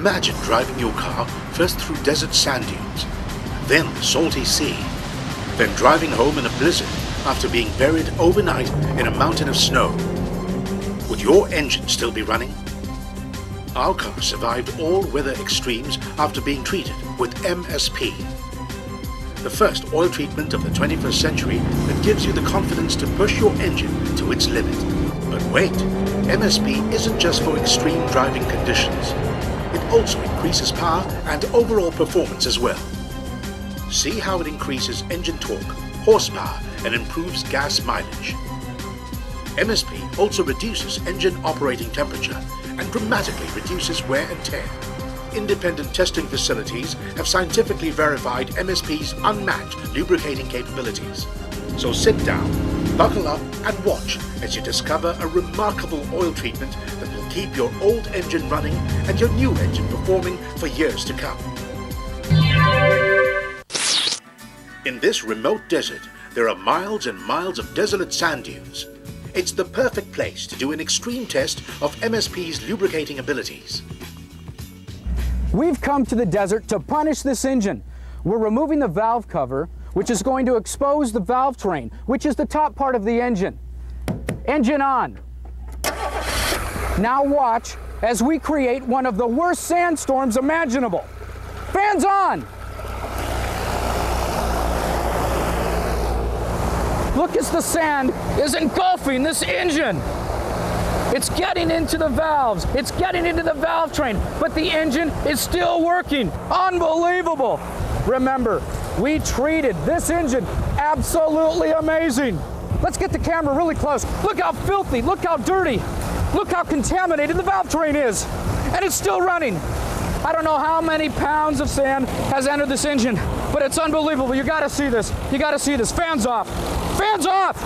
Imagine driving your car first through desert sand dunes, then the salty sea, then driving home in a blizzard after being buried overnight in a mountain of snow. Would your engine still be running? Our car survived all weather extremes after being treated with MSP. The first oil treatment of the 21st century that gives you the confidence to push your engine to its limit. But wait, MSP isn't just for extreme driving conditions. It also increases power and overall performance as well. See how it increases engine torque, horsepower, and improves gas mileage. MSP also reduces engine operating temperature and dramatically reduces wear and tear. Independent testing facilities have scientifically verified MSP's unmatched lubricating capabilities. So sit down, buckle up, and watch as you discover a remarkable oil treatment that will keep your old engine running and your new engine performing for years to come. In this remote desert, there are miles and miles of desolate sand dunes. It's the perfect place to do an extreme test of MSP's lubricating abilities. We've come to the desert to punish this engine. We're removing the valve cover, which is going to expose the valve train, which is the top part of the engine. Engine on. Now watch as we create one of the worst sandstorms imaginable. Fans on. Look as the sand is engulfing this engine. It's getting into the valves. It's getting into the valve train, but the engine is still working. Unbelievable. Remember, we treated this engine absolutely amazing. Let's get the camera really close. Look how filthy, look how dirty, look how contaminated the valve train is. And it's still running. I don't know how many pounds of sand has entered this engine, but it's unbelievable. You gotta see this. You gotta see this. Fans off. Fans off.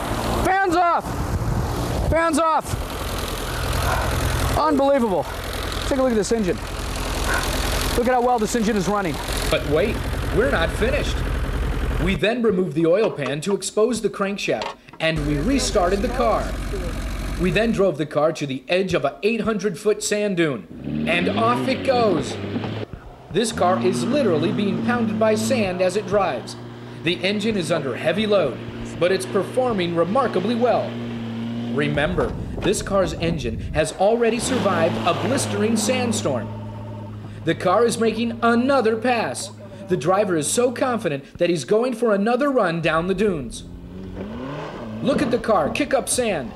Fans off. Fans off. Unbelievable. Take a look at this engine. Look at how well this engine is running. But wait, we're not finished. We then removed the oil pan to expose the crankshaft, and we restarted the car. We then drove the car to the edge of a 800-foot sand dune, and off it goes. This car is literally being pounded by sand as it drives. The engine is under heavy load, but it's performing remarkably well. Remember, this car's engine has already survived a blistering sandstorm. The car is making another pass. The driver is so confident that he's going for another run down the dunes. Look at the car kick up sand.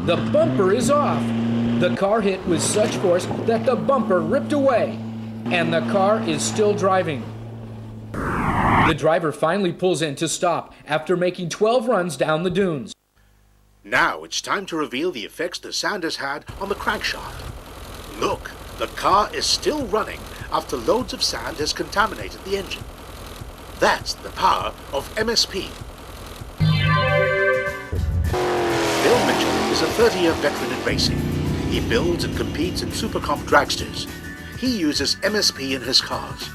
The bumper is off. The car hit with such force that the bumper ripped away, and the car is still driving. The driver finally pulls in to stop after making 12 runs down the dunes. Now it's time to reveal the effects the sand has had on the crankshaft. Look, the car is still running after loads of sand has contaminated the engine. That's the power of MSP. Bill Mitchell is a 30-year veteran in racing. He builds and competes in supercomp dragsters. He uses MSP in his cars.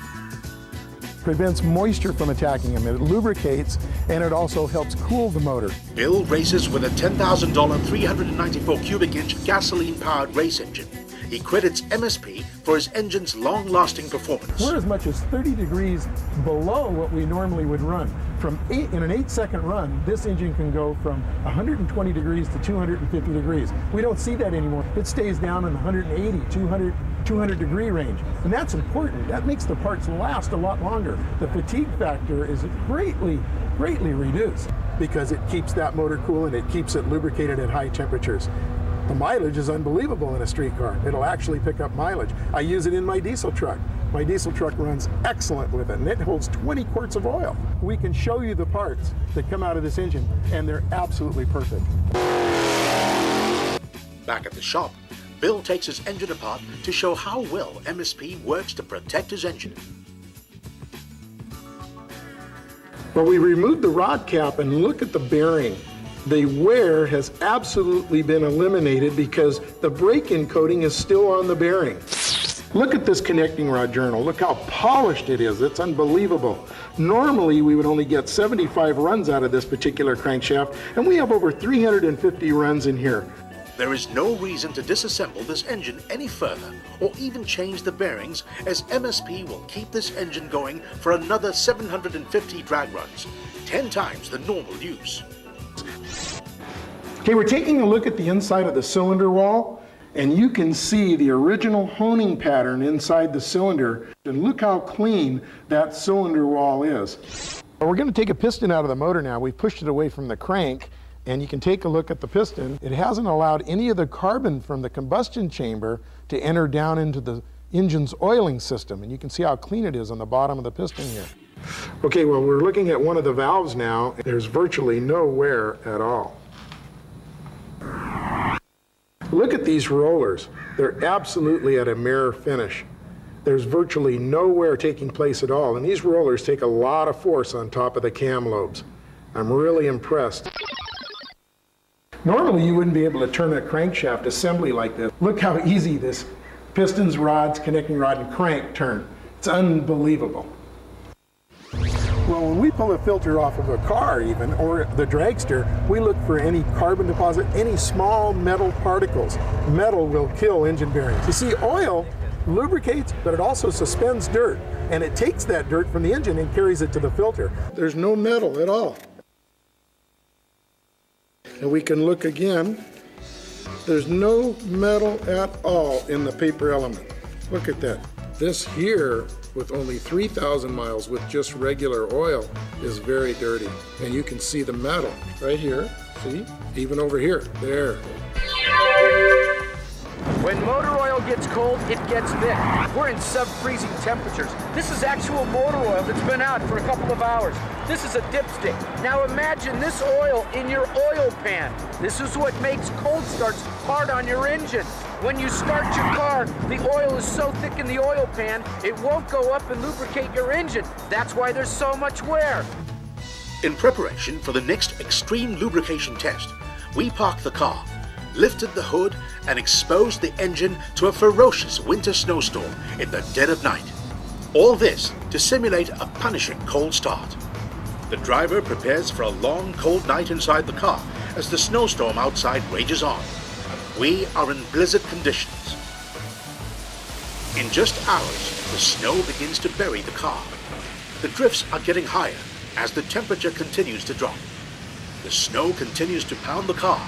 Prevents moisture from attacking him. It lubricates, and it also helps cool the motor. Bill races with a $10,000 394 cubic inch gasoline-powered race engine. He credits MSP for his engine's long-lasting performance. We're as much as 30 degrees below what we normally would run. In an 8-second run, this engine can go from 120 degrees to 250 degrees. We don't see that anymore. It stays down in the 180, 200 degree range. And that's important. That makes the parts last a lot longer. The fatigue factor is greatly reduced because it keeps that motor cool and it keeps it lubricated at high temperatures. The mileage is unbelievable in a street car. It'll actually pick up mileage. I use it in my diesel truck. My diesel truck runs excellent with it, and it holds 20 quarts of oil. We can show you the parts that come out of this engine, and they're absolutely perfect. Back at the shop, Bill takes his engine apart to show how well MSP works to protect his engine. Well, we removed the rod cap and look at the bearing. The wear has absolutely been eliminated because the break-in coating is still on the bearing. Look at this connecting rod journal. Look how polished it is. It's unbelievable. Normally, we would only get 75 runs out of this particular crankshaft, and we have over 350 runs in here. There is no reason to disassemble this engine any further or even change the bearings, as MSP will keep this engine going for another 750 drag runs, 10 times the normal use. Okay, we're taking a look at the inside of the cylinder wall, and you can see the original honing pattern inside the cylinder. And look how clean that cylinder wall is. We're going to take a piston out of the motor now. We've pushed it away from the crank, and you can take a look at the piston. It hasn't allowed any of the carbon from the combustion chamber to enter down into the engine's oiling system, and you can see how clean it is on the bottom of the piston here. Okay, well, we're looking at one of the valves now. There's virtually no wear at all. Look at these rollers. They're absolutely at a mirror finish. There's virtually no wear taking place at all, and these rollers take a lot of force on top of the cam lobes. I'm really impressed. Normally you wouldn't be able to turn a crankshaft assembly like this. Look how easy this pistons, rods, connecting rod, and crank turn. It's unbelievable. Well, when we pull a filter off of a car even, or the dragster, we look for any carbon deposit, any small metal particles. Metal will kill engine bearings. You see, oil lubricates, but it also suspends dirt, and it takes that dirt from the engine and carries it to the filter. There's no metal at all. And we can look again. There's no metal at all in the paper element. Look at that. This here, with only 3,000 miles with just regular oil, is very dirty. And you can see the metal right here. See? Even over here. There. When motor oil gets cold, it gets thick. We're in sub-freezing temperatures. This is actual motor oil that's been out for a couple of hours. This is a dipstick. Now imagine this oil in your oil pan. This is what makes cold starts hard on your engine. When you start your car, the oil is so thick in the oil pan, it won't go up and lubricate your engine. That's why there's so much wear. In preparation for the next extreme lubrication test, we parked the car, lifted the hood, and exposed the engine to a ferocious winter snowstorm in the dead of night. All this to simulate a punishing cold start. The driver prepares for a long, cold night inside the car as the snowstorm outside rages on. We are in blizzard conditions. In just hours, the snow begins to bury the car. The drifts are getting higher as the temperature continues to drop. The snow continues to pound the car.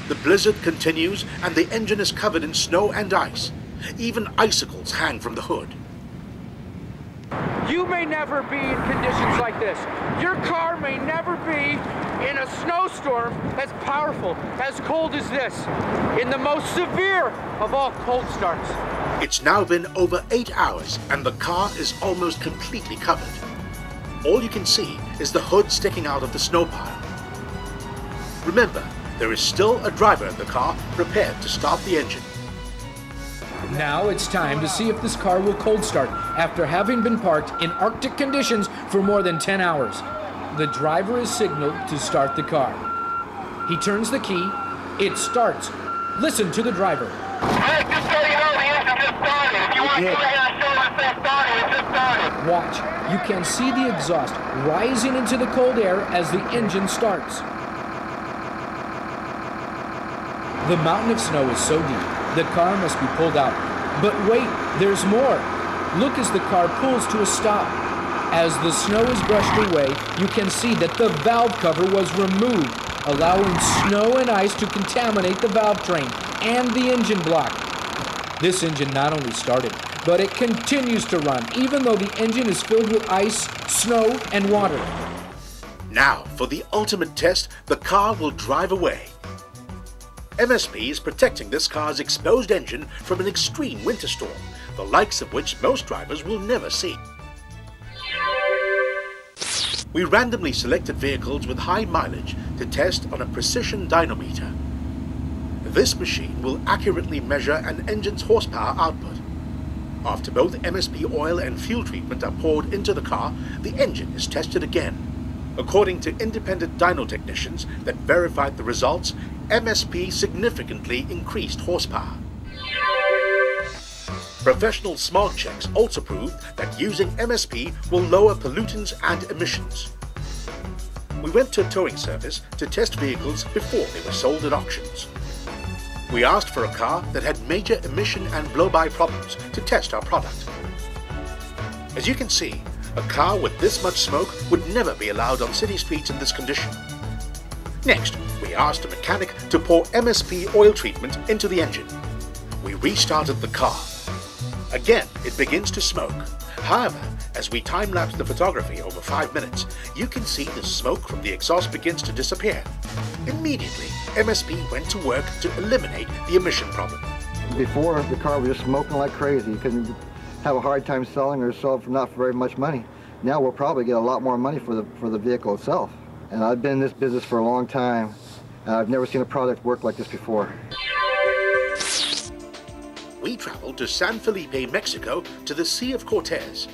The blizzard continues and the engine is covered in snow and ice. Even icicles hang from the hood. You may never be in conditions like this. Your car may never be in a snowstorm as powerful, as cold as this, in the most severe of all cold starts. It's now been over 8 hours and the car is almost completely covered. All you can see is the hood sticking out of the snow pile. Remember, there is still a driver in the car prepared to start the engine. Now it's time to see if this car will cold start after having been parked in Arctic conditions for more than 10 hours. The driver is signaled to start the car. He turns the key. It starts. Listen to the driver. Hey, just so you know, the engine just started. If you want to go ahead and show us that started, it just started. Watch. You can see the exhaust rising into the cold air as the engine starts. The mountain of snow is so deep, the car must be pulled out. But wait, there's more. Look as the car pulls to a stop. As the snow is brushed away, you can see that the valve cover was removed, allowing snow and ice to contaminate the valve train and the engine block. This engine not only started, but it continues to run, even though the engine is filled with ice, snow, and water. Now, for the ultimate test, the car will drive away. MSP is protecting this car's exposed engine from an extreme winter storm, the likes of which most drivers will never see. We randomly selected vehicles with high mileage to test on a precision dynometer. This machine will accurately measure an engine's horsepower output. After both MSP oil and fuel treatment are poured into the car, the engine is tested again. According to independent dyno technicians that verified the results, MSP significantly increased horsepower. Professional smog checks also proved that using MSP will lower pollutants and emissions. We went to a towing service to test vehicles before they were sold at auctions. we asked for a car that had major emission and blow-by problems to test our product. As you can see, a car with this much smoke would never be allowed on city streets in this condition. Next, we asked a mechanic to pour MSP oil treatment into the engine. We restarted the car. Again, it begins to smoke. However, as we time-lapse the photography over 5 minutes, you can see the smoke from the exhaust begins to disappear. Immediately, MSP went to work to eliminate the emission problem. Before, the car was just smoking like crazy. You couldn't have a hard time selling or sell for not very much money. Now we'll probably get a lot more money for the vehicle itself. And I've been in this business for a long time. I've never seen a product work like this before. We traveled to San Felipe, Mexico, to the Sea of Cortez.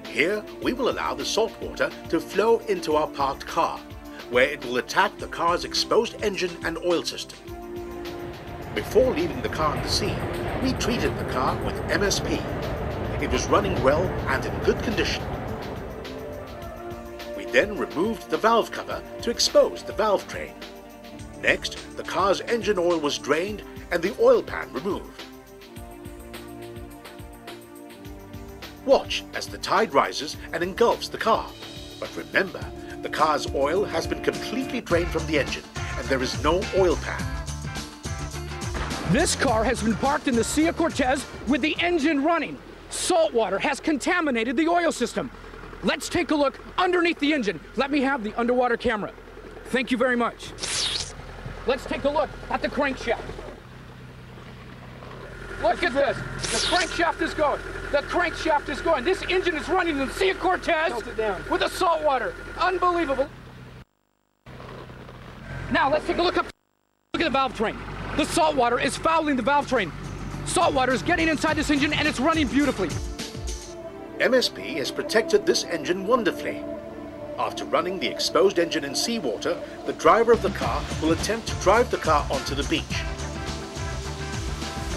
Here, we will allow the salt water to flow into our parked car, where it will attack the car's exposed engine and oil system. Before leaving the car in the sea, we treated the car with MSP. It was running well and in good condition. We then removed the valve cover to expose the valve train. Next, the car's engine oil was drained and the oil pan removed. Watch as the tide rises and engulfs the car. But remember, the car's oil has been completely drained from the engine and there is no oil pan. This car has been parked in the Sea of Cortez with the engine running. Salt water has contaminated the oil system. Let's take a look underneath the engine. Let me have the underwater camera. Thank you very much. Let's take a look at the crankshaft. Look at this. The crankshaft is going. The crankshaft is going. This engine is running in the Sea of Cortez with the salt water. Unbelievable. Now let's take a look up. Look at the valve train. The salt water is fouling the valve train. Salt water is getting inside this engine and it's running beautifully. MSP has protected this engine wonderfully. After running the exposed engine in seawater, the driver of the car will attempt to drive the car onto the beach.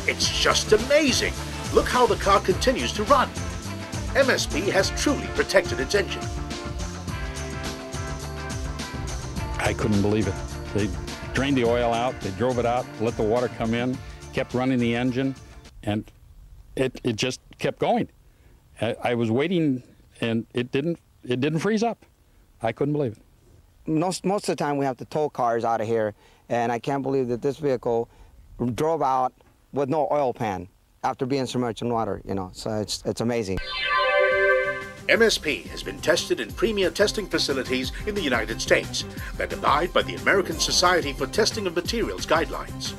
It's just amazing! Look how the car continues to run. MSP has truly protected its engine. I couldn't believe it. They drained the oil out, they drove it out, let the water come in, kept running the engine, and it just kept going. I was waiting, and it didn't freeze up. I couldn't believe it. Most of the time we have to tow cars out of here, and I can't believe that this vehicle drove out with no oil pan after being submerged in water, you know, so it's amazing. MSP has been tested in premier testing facilities in the United States that abide by the American Society for Testing of Materials guidelines.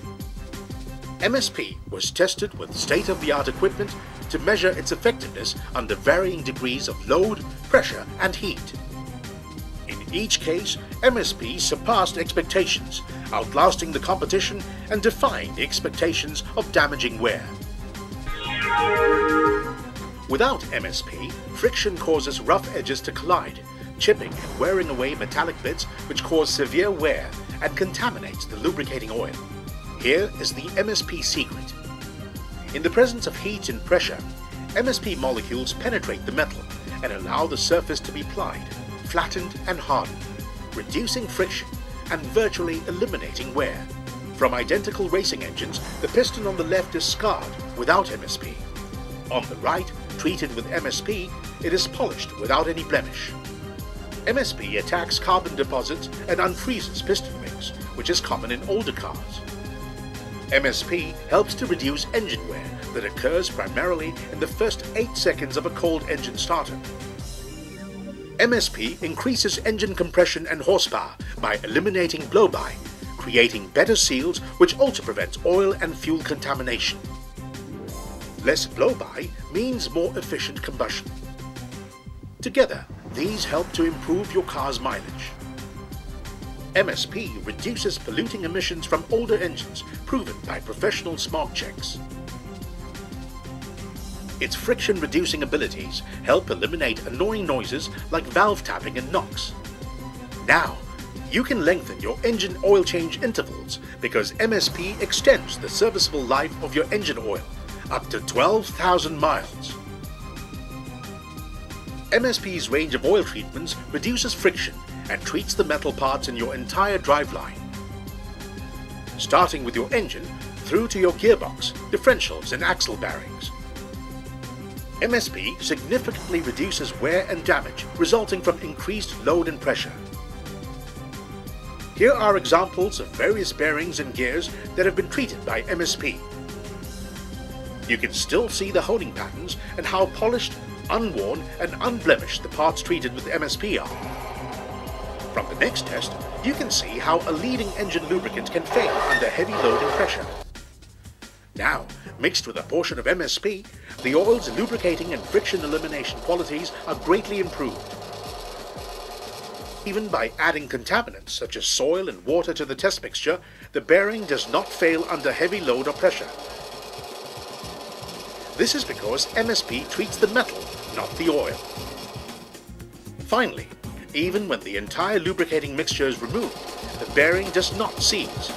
MSP was tested with state-of-the-art equipment to measure its effectiveness under varying degrees of load, pressure, and heat. In each case, MSP surpassed expectations, outlasting the competition and defying the expectations of damaging wear. Without MSP, friction causes rough edges to collide, chipping and wearing away metallic bits which cause severe wear and contaminates the lubricating oil. Here is the MSP secret. In the presence of heat and pressure, MSP molecules penetrate the metal and allow the surface to be plied, flattened and hardened, reducing friction and virtually eliminating wear. From identical racing engines, the piston on the left is scarred without MSP. On the right, treated with MSP, it is polished without any blemish. MSP attacks carbon deposits and unfreezes piston rings, which is common in older cars. MSP helps to reduce engine wear that occurs primarily in the first 8 seconds of a cold engine starter. MSP increases engine compression and horsepower by eliminating blow-by, creating better seals which also prevents oil and fuel contamination. Less blow-by means more efficient combustion. Together, these help to improve your car's mileage. MSP reduces polluting emissions from older engines, proven by professional smog checks. Its friction-reducing abilities help eliminate annoying noises like valve tapping and knocks. Now, you can lengthen your engine oil change intervals because MSP extends the serviceable life of your engine oil up to 12,000 miles. MSP's range of oil treatments reduces friction and treats the metal parts in your entire driveline. Starting with your engine, through to your gearbox, differentials and axle bearings. MSP significantly reduces wear and damage resulting from increased load and pressure. Here are examples of various bearings and gears that have been treated by MSP. You can still see the holding patterns and how polished, unworn and unblemished the parts treated with MSP are. From the next test, you can see how a leading engine lubricant can fail under heavy load and pressure. Now, mixed with a portion of MSP, the oil's lubricating and friction elimination qualities are greatly improved. Even by adding contaminants such as soil and water to the test mixture, the bearing does not fail under heavy load or pressure. This is because MSP treats the metal, not the oil. Finally, even when the entire lubricating mixture is removed, the bearing does not seize.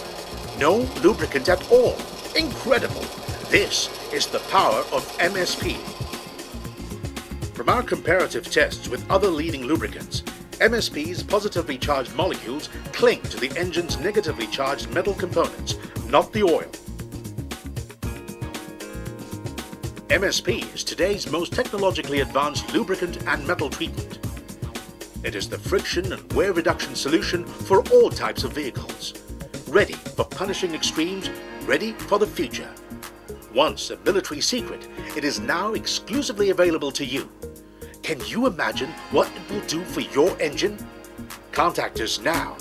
No lubricant at all. Incredible! This is the power of MSP. From our comparative tests with other leading lubricants, MSP's positively charged molecules cling to the engine's negatively charged metal components, not the oil. MSP is today's most technologically advanced lubricant and metal treatment. It is the friction and wear reduction solution for all types of vehicles. Ready for punishing extremes, ready for the future. Once a military secret, it is now exclusively available to you. Can you imagine what it will do for your engine? Contact us now